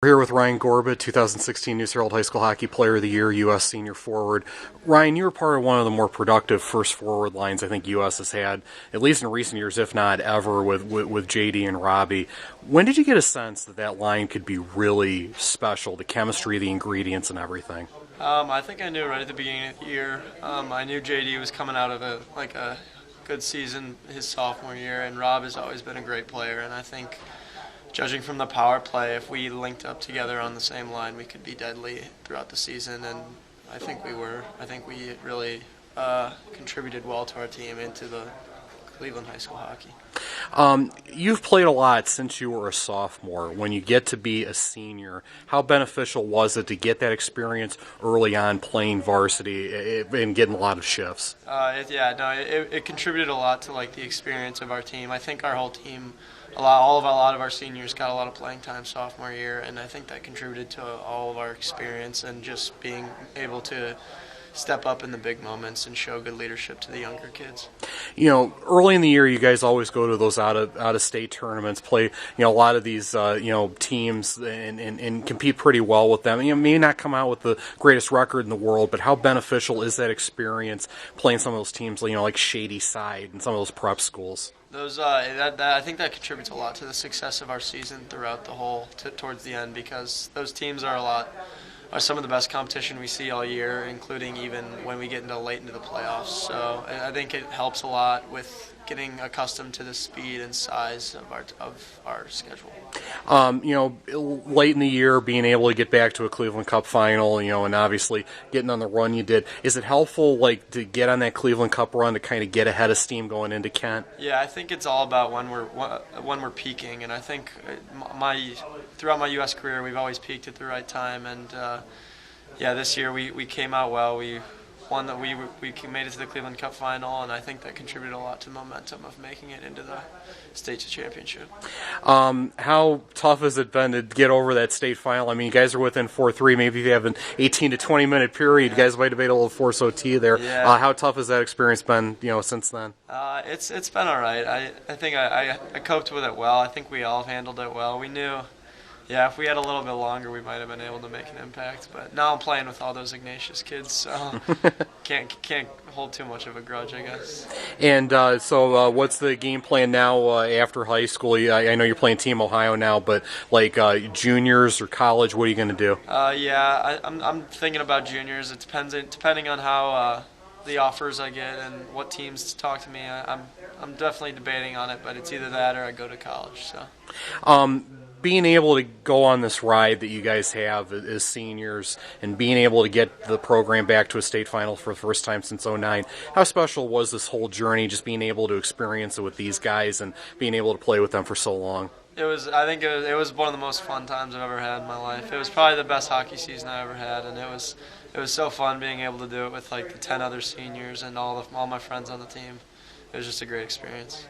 We're here with Ryan Gorbett, 2016 News-Herald High School Hockey Player of the Year, U.S. Senior Forward. Ryan, you were part of one of the more productive first forward lines I think U.S. has had, at least in recent years, if not ever, with J.D. and Robbie. When did you get a sense that that line could be really special, the chemistry, the ingredients, and everything? I think I knew right at the beginning of the year. I knew J.D. was coming out of a good season his sophomore year, and Rob has always been a great player, and I think judging from the power play, if we linked up together on the same line, we could be deadly throughout the season, and I think we were. I think we really contributed well to our team into the Cleveland high school hockey. You've played a lot since you were a sophomore. When you get to be a senior, how beneficial was it to get that experience early on playing varsity and getting a lot of shifts? It contributed a lot to the experience of our team. I think our whole team, a lot of our seniors got a lot of playing time sophomore year, and I think that contributed to all of our experience and just being able to step up in the big moments and show good leadership to the younger kids. You know, early in the year, you guys always go to those out of state tournaments, play a lot of these teams, and compete pretty well with them. May not come out with the greatest record in the world, but how beneficial is that experience playing some of those teams, like Shady Side and some of those prep schools? I think that contributes a lot to the success of our season throughout the whole towards the end, because those teams are some of the best competition we see all year, including even when we get into late into the playoffs. So I think it helps a lot with getting accustomed to the speed and size of our schedule. Late in the year, being able to get back to a Cleveland Cup final, and obviously getting on the run you did, is it helpful to get on that Cleveland Cup run to kind of get ahead of steam going into Kent? Yeah, I think it's all about when we're peaking, and I think throughout my U.S. career, we've always peaked at the right time, and this year we came out well. We made it to the Cleveland Cup final, and I think that contributed a lot to the momentum of making it into the state championship. How tough has it been to get over that state final? I mean, you guys are within 4-3. Maybe if you have an 18 to 20 minute period, you guys might have made a little force OT there. Yeah. How tough has that experience been, since then? It's been all right. I think I coped with it well. I think we all handled it well. We knew. Yeah, if we had a little bit longer, we might have been able to make an impact. But now I'm playing with all those Ignatius kids, so can't hold too much of a grudge, I guess. And so what's the game plan now after high school? I know you're playing Team Ohio now, but juniors or college, what are you going to do? I'm thinking about juniors. It depending on how the offers I get and what teams talk to me. I'm definitely debating on it, but it's either that or I go to college. So. Being able to go on this ride that you guys have as seniors and being able to get the program back to a state final for the first time since '09, how special was this whole journey, just being able to experience it with these guys and being able to play with them for so long? I think it was one of the most fun times I've ever had in my life. It was probably the best hockey season I ever had, and it was so fun being able to do it with the 10 other seniors and all my friends on the team. It was just a great experience.